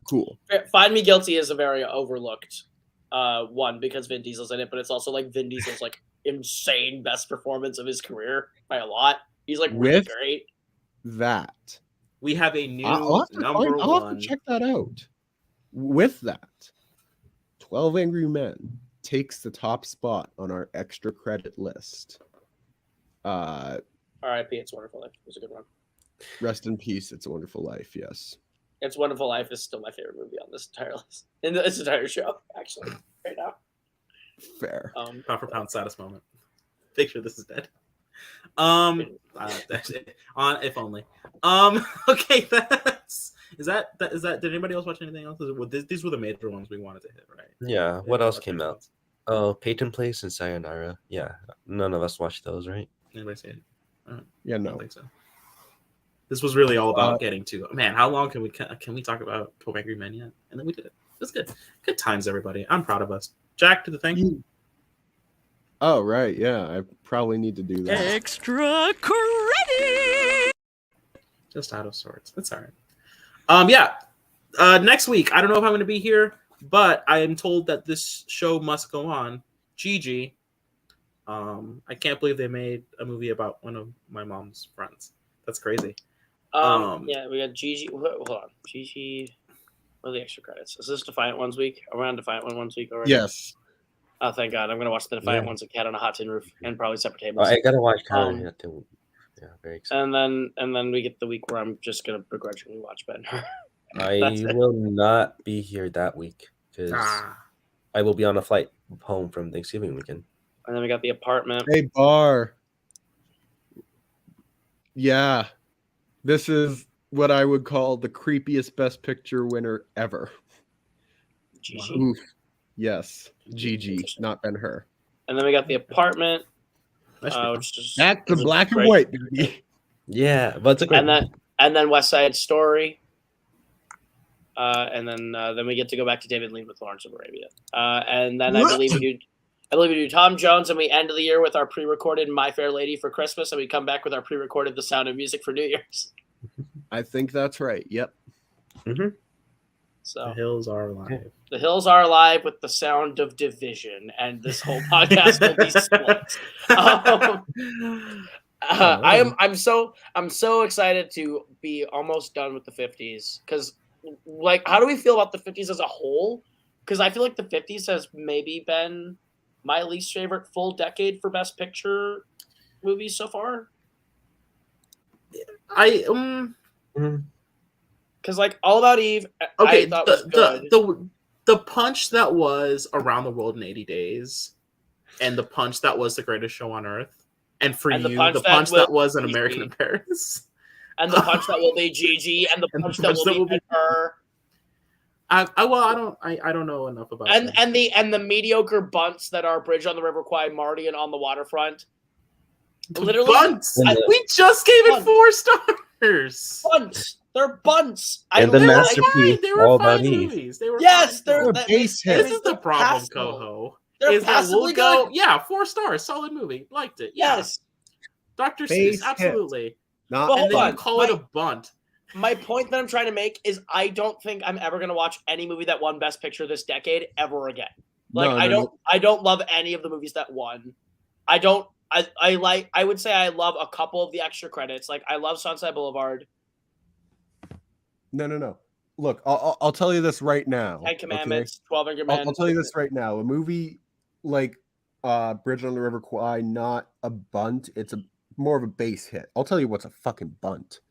Cool. Find Me Guilty is a very overlooked one because Vin Diesel's in it, but it's also like Vin Diesel's like insane best performance of his career by a lot. He's like really great. That we have a new I'll have one. to check that out. With that, 12 Angry Men takes the top spot on our extra credit list. R.I.P. It's a Wonderful Life. It was a good one. Rest in peace. It's a Wonderful Life. Yes. It's a Wonderful Life is still my favorite movie on this entire list. In this entire show, actually, right now. Fair. Pound for pound saddest moment. Picture this is dead. On if only. Okay, is that did anybody else watch anything else? These were the major ones we wanted to hit, right? Yeah. What else came out? Oh, Peyton Place and Sayonara. Yeah. None of us watched those, right? Anybody see it? Yeah, I no. don't think so. This was really all about getting to, man, how long can we talk about 12 Angry Men yet? And then we did it. It was good. Good times, everybody. I'm proud of us. Jack, do the thing. Oh, right. Yeah, I probably need to do that. Extra credit! Just out of sorts. That's all right. Yeah. Next week, I don't know if I'm going to be here, but I am told that this show must go on. Gigi. I can't believe they made a movie about one of my mom's friends. That's crazy. Yeah, we got Gigi. Hold on. Gigi. What are the extra credits? Is this Defiant Ones week? Are we on Defiant Ones week already? Yes. Oh, thank God. I'm going to watch the Defiant Ones like Cat on a Hot Tin Roof and probably separate tables. I got to watch Tyler too. Yeah, very excited. And then we get the week where I'm just going to begrudgingly watch Ben-Hur. I will not be here that week because I will be on a flight home from Thanksgiving weekend. And then we got The Apartment. Hey, Bar. Yeah. This is what I would call the creepiest Best Picture winner ever. Gigi. Oof. Yes. Gigi, not Ben-Hur. And then we got The Apartment. Which is, that's the black and white, baby. Yeah, but it's a great and then West Side Story. And then we get to go back to David Lean with Lawrence of Arabia. And then I believe we do Tom Jones, and we end the year with our pre-recorded My Fair Lady for Christmas, and we come back with our pre-recorded The Sound of Music for New Year's. I think that's right. Yep. Mm-hmm. So the Hills Are Alive. The Hills Are Alive with The Sound of Division, and this whole podcast will be split. I'm so excited to be almost done with the 50s because, like, how do we feel about the 50s as a whole? Because I feel like the 50s has maybe been my least favorite full decade for Best Picture movies so far. Because like All About Eve, okay, I thought was good. the punch that was Around the World in 80 Days, and the punch that was The Greatest Show on Earth, and for And the you, punch the that punch will that was An be American Gigi. in Paris. And the punch that will be Gigi, and the And the punch that will be her, I don't know enough about and them. and the mediocre bunts that are Bridge on the River Kwai, Marty, and On the Waterfront. Literally, Bunts. And the- We just gave it Bunts. 4 stars. bunts. They're bunts. And the They were masterpiece, fine. They were All fine About Eve. movies. They were Yes, fine they're films. They're base hits. This is the problem, passable. Coho. They're Is that we'll passably go, good. yeah, 4 stars, solid movie, liked it. Yeah, Yes. Dr. Base Seuss, hit. absolutely. Not Well, And hold then on. you call it a bunt. My point that I'm trying to make is I don't think I'm ever going to watch any movie that won Best Picture this decade ever again. Like I don't love any of the movies that won. I would say I love a couple of the extra credits. Like I love Sunset Boulevard, No. Look, I'll tell you this right now. Ten Commandments, 12 Angry Men. I'll tell you this right now. A movie like Bridge on the River Kwai, not a bunt. It's more of a base hit. I'll tell you what's a fucking bunt.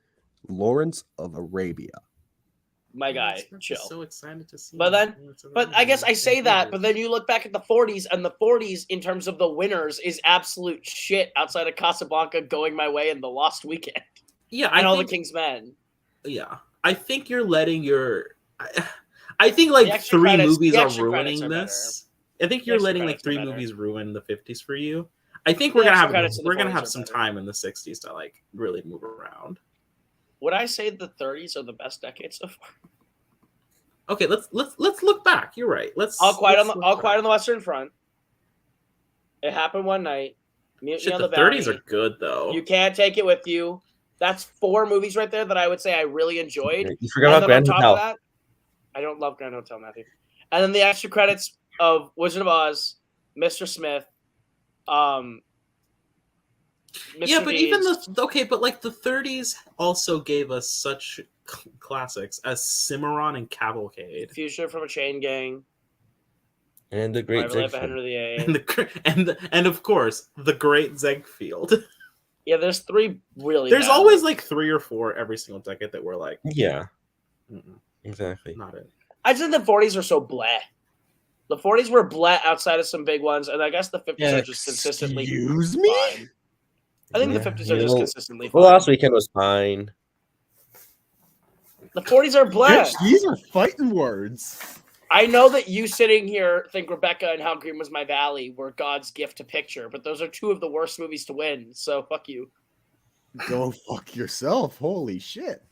Lawrence of Arabia. My guy, I'm chill. so excited to see But then- Lawrence of But I guess Arabia. I say that, but then you look back at the 40s, and the 40s, in terms of the winners, is absolute shit outside of Casablanca, Going My Way, and The Lost Weekend, yeah, and All think, the King's Men. Yeah, I think you're letting your. I think The like extra 3 credits- movies the are extra credits ruining are this. I think The you're extra letting like credits are 3 better. movies ruin the 50s for you. I think The we're gonna extra have credits in the 40s are some better. time in the 60s to like really move around. Would I say the 30s are the best decade so far? Okay, let's look back. You're right. Let's All Quiet let's on the look All back. Quiet on the Western Front. It Happened One Night. Mutiny Shit, on the the 30s Bounty. are good though. You Can't Take It With You. That's 4 movies right there that I would say I really enjoyed. You forgot And about then Grand on top Hotel. of that, I don't love Grand Hotel, Matthew. And then the extra credits of Wizard of Oz, Mr. Smith, Mr. Yeah, but even Deeds. but like the 30s also gave us such classics as Cimarron and Cavalcade, Fugitive from a Chain Gang, And the Great Private Life of Ziegfeld. Henry VIII. and of course the Great Ziegfeld. Yeah, there's 3 really. There's bad always movies. like 3 or 4 every single decade that we're like, Yeah, "Mm-mm, exactly. not it. I just think the 40s are so bleh. The 40s were bleh outside of some big ones, and I guess the 50s are just consistently Excuse me? fine. I think the 50s are just consistently The fine. last weekend was fine. The 40s are bleh. Bitch, these are fighting words. I know that you sitting here think Rebecca and How Green Was My Valley were God's gift to picture, but those are 2 of the worst movies to win, so fuck you. Go fuck yourself. Holy shit.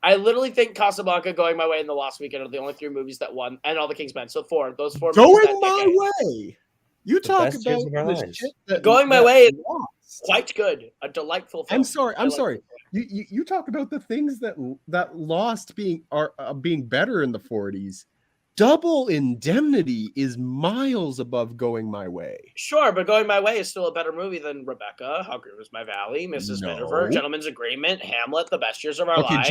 I literally think Casablanca, Going My Way, and The Lost Weekend are the only 3 movies that won, and All the King's Men. So 4. Those 4 movies Going that my decade. way. You talk best about years of our the lives. shit that Going My that Way is lost. Quite good. A delightful film. I'm sorry. Delightful. You talk about the things that lost being better in the 40s. Double Indemnity is miles above Going My Way. Sure, but Going My Way is still a better movie than Rebecca, How Green Was My Valley, Mrs. No. Miniver, Gentleman's Agreement, Hamlet, The Best Years of Our Okay, Lives.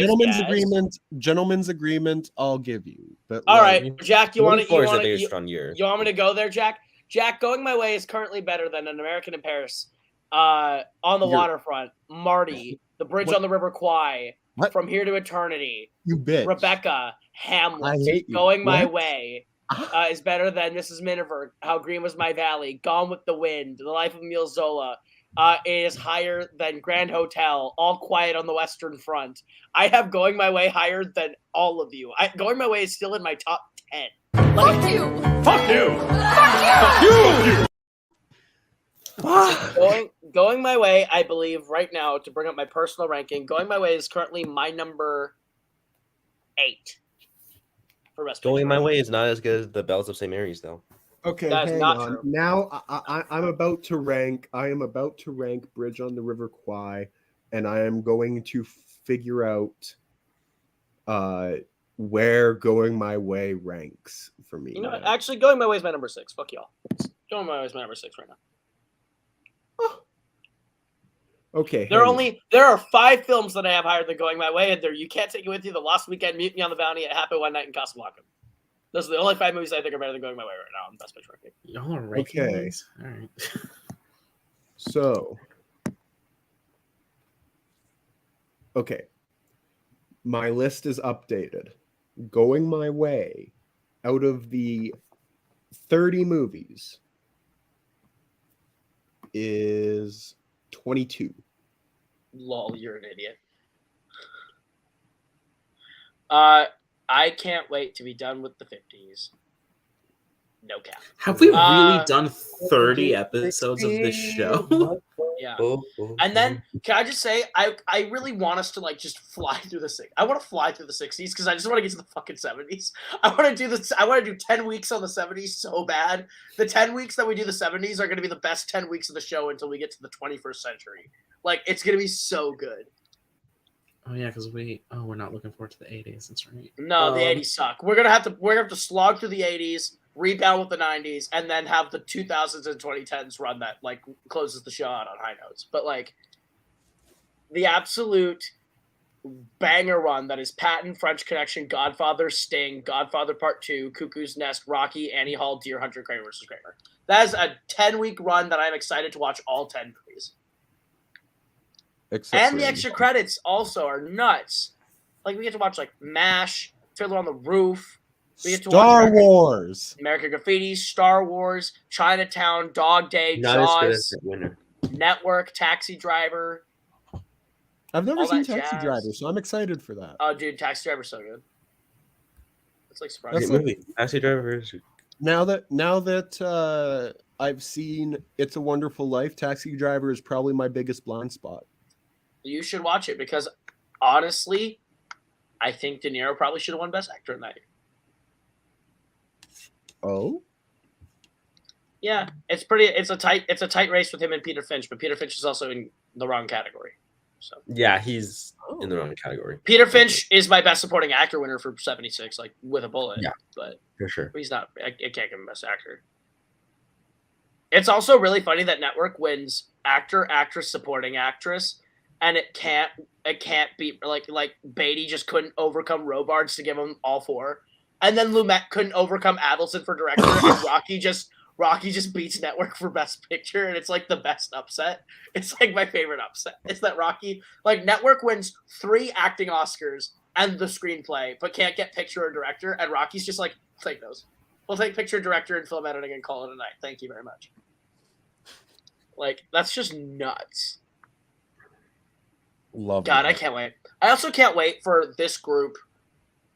Gentleman's Agreement, I'll give you. But All like, right, Jack, you want to 24 is a you very strong year. want me to go there, Jack? Jack, Going My Way is currently better than An American in Paris, On the You're- Waterfront, Marty, The Bridge What? on the River Kwai, What? From Here to Eternity, you bitch. Rebecca, Hamlet, I hate you. Going My What? Way. Is better than Mrs. Miniver, How Green Was My Valley, Gone with the Wind, The Life of Emile Zola. It is higher than Grand Hotel, All Quiet on the Western Front. I have Going My Way higher than all of you. Going My Way is still in my top 10. Fuck you! Fuck you! Going My Way, I believe right now, to bring up my personal ranking, Going My Way is currently my number 8 for Best Going Picture. My Way is not as good as The Bells of St. Mary's, though. Okay, That is hang not on. true. Now I'm about to rank. I am about to rank Bridge on the River Kwai, and I am going to figure out where Going My Way ranks for me. You know what? now. Actually, Going My Way is my number 6. Fuck y'all. Going My Way is my number 6 right now. Okay, There hang on. are 5 films that I have higher than Going My Way, and there You Can't Take It With You, The Lost Weekend, Mutiny on the Bounty, It Happened One Night, and Casablanca. Those are the only 5 movies I think are better than Going My Way right now on Best Picture ranking. Y'all are ranking Okay. these? All right. So, okay, my list is updated. Going My Way out of the 30 movies is 22. Lol, you're an idiot. I can't wait to be done with the 50s. No cap. Have we really Uh, done 30 episodes of this show? Yeah. Oh, And then, can I just say, I really want us to like just fly through the I want to fly through the 60s because I just want to get to the fucking 70s. I want to do this. I want to do 10 weeks on the 70s so bad. The 10 weeks that we do the 70s are going to be the best 10 weeks of the show until we get to the 21st century. Like, it's going to be so good. Oh yeah, because we're not looking forward to the 80s. That's right. No, the 80s suck. We're gonna have to slog through the 80s, rebound with the 90s, and then have the 2000s and 2010s run that like closes the show out on high notes. But like the absolute banger run that is Patton, French Connection, Godfather, Sting, Godfather Part 2, Cuckoo's Nest, Rocky, Annie Hall, Deer Hunter, Kramer vs. Kramer. That is a 10-week run that I'm excited to watch all 10 movies. Except And for the extra credits also are nuts. Like we get to watch like MASH, Fiddler on the Roof. We get to Star watch Wars. American Graffiti, Star Wars, Chinatown, Dog Day, not as good as Jaws, the winner. Network, Taxi Driver. I've never all seen that Taxi jazz. Driver, so I'm excited for that. Oh, dude, Taxi Driver's so good. It's like Great surprising. That's movie. Taxi Driver is Now that I've seen It's a Wonderful Life, Taxi Driver is probably my biggest blind spot. You should watch it because honestly, I think De Niro probably should have won Best Actor in that year. Oh, Yeah, it's a tight race with him and Peter Finch, but Peter Finch is also in the wrong category. So yeah, he's in the wrong category Peter Finch is my Best Supporting Actor winner for 76, like with a bullet. Yeah. But for sure. he's not. I can't give him Best Actor. It's also really funny that Network wins Actor, Actress, Supporting Actress, and it can't be like Beatty just couldn't overcome Robards to give him all four, and then Lumet couldn't overcome Adelson for Director, and Rocky just beats Network for Best Picture, and it's like the best upset. It's like my favorite upset. It's that Rocky, like Network wins 3 acting Oscars and the screenplay, but can't get Picture or Director, and Rocky's just like, take those. We'll take Picture, Director, and Film Editing and call it a night. Thank you very much. Like, that's just nuts. love God, that. I can't wait. I also can't wait for this group.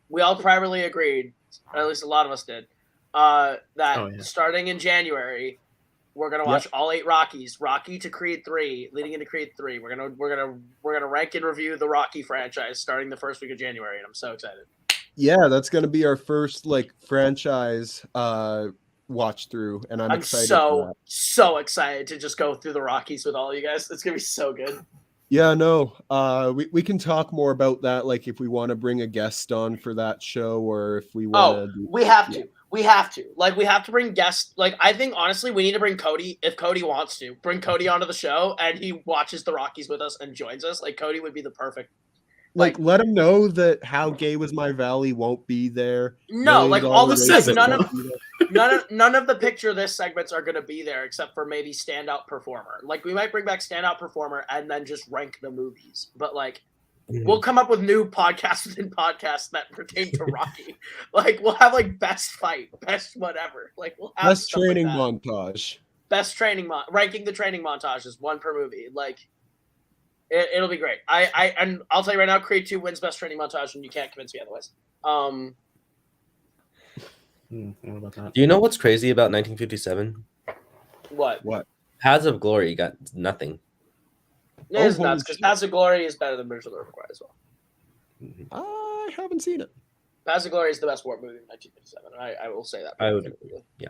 We all privately agreed, or at least a lot of us did, that starting in January, we're gonna watch all 8 Rockies, Rocky to Creed 3, leading into Creed 3. We're gonna rank and review the Rocky franchise starting the first week of January, and I'm so excited. Yeah, that's gonna be our first like franchise watch through, and I'm excited for that. so excited to just go through the Rockies with all you guys. It's gonna be so good. Yeah, no. We can talk more about that, like if we want to bring a guest on for that show, or if we want to. We have to. We have to. Like, we have to bring guests. Like, I think honestly, we need to bring Cody if Cody wants to. Bring Cody onto the show, and he watches the Rockies with us and joins us. Like, Cody would be the perfect. Like, let him know that How Gay Was My Valley won't be there. No, like all the segments none of the picture this segments are going to be there except for maybe standout performer. Like, we might bring back standout performer and then just rank the movies. But like, we'll come up with new podcasts within podcasts that pertain to Rocky. Like, we'll have like best fight, best whatever. Like, we'll have best training montage. Best training ranking the training montages, 1 per movie. Like, it'll be great. And I'll tell you right now, Creed 2 wins best training montage, and you can't convince me otherwise. What about that? Do you know what's crazy about 1957? What? Paths of Glory got nothing. It is nuts because Paths of Glory is better than Bridge of the River Kwai as well. I haven't seen it. Paths of Glory is the best war movie in 1957. I will say that. I would. Yeah.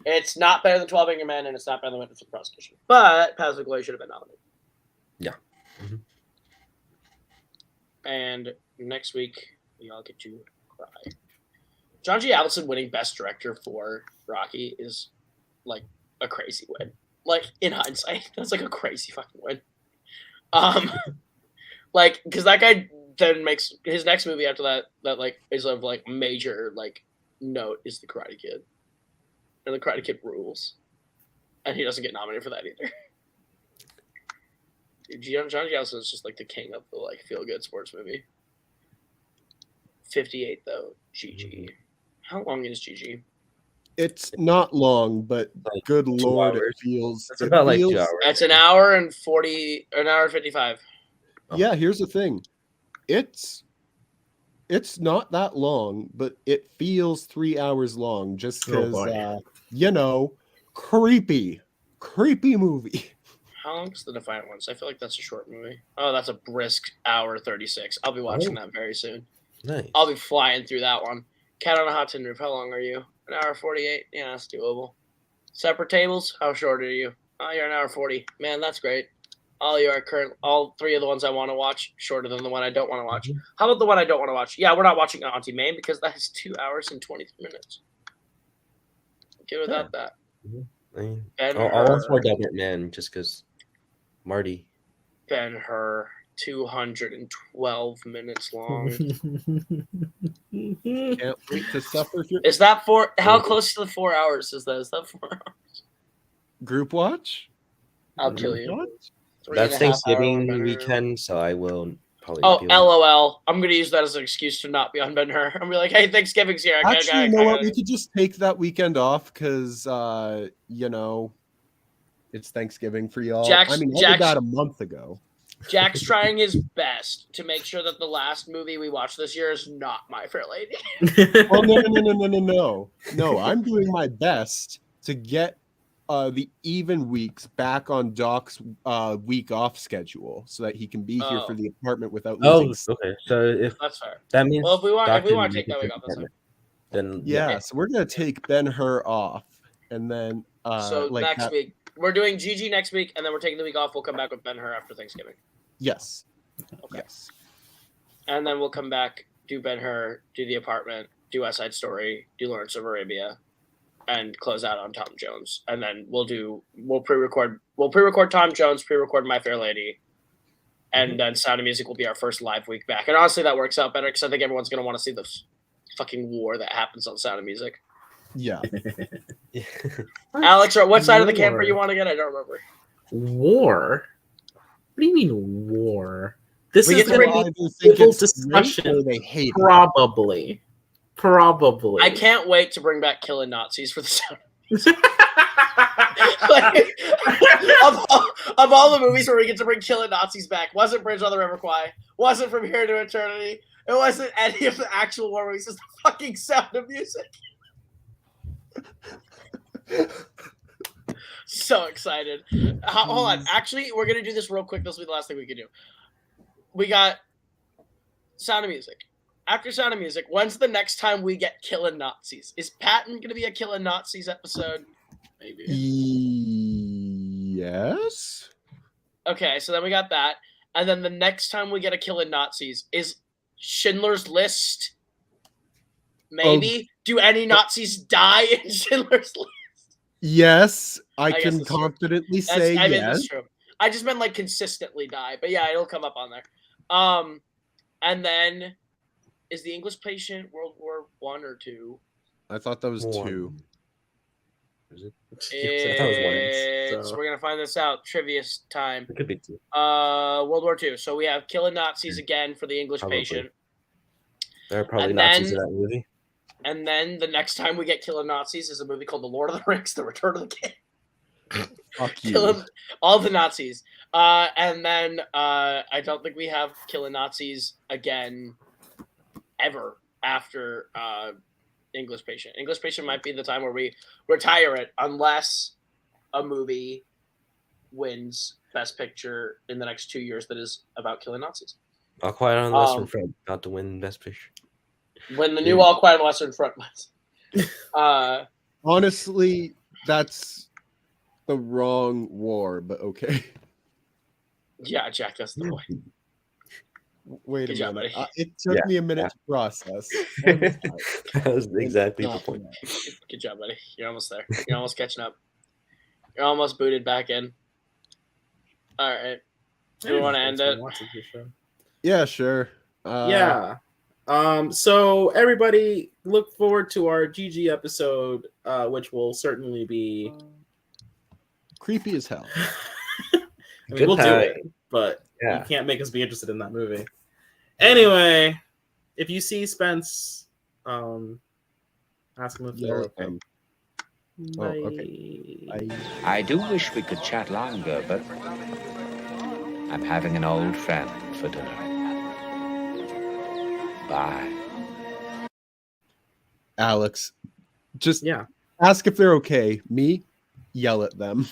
It's not better than 12 Angry Men, and it's not better than Witness for the Prosecution. But Paths of Glory should have been nominated. Yeah. Mm-hmm. And next week, we all get to cry. John G. Avildsen winning Best Director for Rocky is like a crazy win. Like, in hindsight, that's like a crazy fucking win. Like, because that guy then makes his next movie after that like is of like major like note is The Karate Kid, and The Karate Kid rules, and he doesn't get nominated for that either. John G. Avildsen is just like the king of the like feel good sports movie. 58 though, GG. How long is GG? It's not long, but Like good 2 lord, hours. it feels. It's it about like 2 feels- hours. That's an hour and 55. Yeah, here's the thing. It's not that long, but it feels 3 hours long just Oh, because boy. creepy movie. How long's the Defiant Ones? I feel like that's a short movie. Oh, that's a brisk hour 36. I'll be watching that very soon. Nice. I'll be flying through that one. Cat on a Hot Tin Roof. How long are you? An hour 48? Yeah, that's doable. Separate tables. How short are you? Oh, you're an hour 40. Man, that's great. All three of the ones I want to watch shorter than the one I don't want to watch. How about the one I don't want to watch? Yeah, we're not watching Auntie Mame because that is 2 hours and 23 minutes. Get without that. I mean, Ben I'll watch Hur. more Deadman Man just because Marty. Ben Hur. 212 minutes long. Can't wait to suffer through. Is that how close to the 4 hours is that? Is that 4 hours? Group watch? I'll kill you. Watch? 3.5 That's hour Thanksgiving Ben Hur. weekend, so I will probably. Oh, be able- LOL. I'm going to use that as an excuse to not be on Ben Hur. I'm going to be like, hey, Thanksgiving's here. Actually, you know what? We could just take that weekend off because, it's Thanksgiving for y'all. I did that a month ago. Jack's trying his best to make sure that the last movie we watched this year is not My Fair Lady. Well, no. No, I'm doing my best to get the even weeks back on Doc's week off schedule so that he can be here for the apartment without losing. okay. So if That's fair. that means Well, if we want Doc to didn't take that week off, that's fine. then Yeah, so we're gonna take Ben Hur off, and then So next week we're doing GG next week, and then we're taking the week off. We'll come back with Ben Hur after Thanksgiving. Yes. Okay. Yes. And then we'll come back, do Ben Hur, do The Apartment, do West Side Story, do Lawrence of Arabia, and close out on Tom Jones. And then we'll pre-record Tom Jones, pre-record My Fair Lady, and then Sound of Music will be our first live week back. And honestly, that works out better because I think everyone's gonna want to see the fucking war that happens on Sound of Music. Yeah. Alex, what side of the camper you want to get? I don't remember. War? What do you mean war? This We is get to bring going to Either be think civil it's great discussion. or they hate it. Probably. I can't wait to bring back Killing Nazis for the Sound of Music. Like, of all the movies where we get to bring Killing Nazis back, wasn't Bridge on the River Kwai, wasn't From Here to Eternity, it wasn't any of the actual war movies, it's the fucking Sound of Music. So excited. Hold on. Actually, we're going to do this real quick. This will be the last thing we can do. We got Sound of Music. After Sound of Music, when's the next time we get Killing Nazis? Is Patton going to be a Killing Nazis episode? Maybe. Yes. Okay, so then we got that. And then the next time we get a Killing Nazis is Schindler's List. Maybe. Do any Nazis die in Schindler's List? Yes, I guess can that's true. confidently say I mean, yes. that's true. I just meant like consistently die, but yeah, it'll come up on there. And then is the English Patient World War I or II? I thought that was One. 2. Is it? Yes, I thought it was one. So we're gonna find this out. Trivia time. It could be 2. World War II. So we have Killing Nazis again for the English Probably. Patient. There are probably And Nazis then- in that movie. And then the next time we get Killing Nazis is a movie called The Lord of the Rings: The Return of the King. Fuck you. Killing all the Nazis. And then I don't think we have Killing Nazis again ever after English Patient. English Patient might be the time where we retire it unless a movie wins Best Picture in the next 2 years that is about killing Nazis. All Quiet on the Western Front about to win Best Picture. When the new All Quiet on the Western Front wins. Honestly, that's the wrong war, but okay. Yeah, Jack, that's the point. Wait Good a job, minute. buddy. It took me a minute to process. That was exactly the point. Good job, buddy. You're almost there. You're almost catching up. You're almost booted back in. All right. Do we want to end it? Yeah, sure. Yeah. So everybody look forward to our GG episode, which will certainly be Creepy as hell. I mean, we'll do it, but you can't make us be interested in that movie. Anyway, if you see Spence Ask them if Yell they're at okay. them. Oh, okay. Bye. I do wish we could chat longer, but I'm having an old friend for dinner. Bye. Alex, just Yeah. ask if they're okay. Me, yell at them.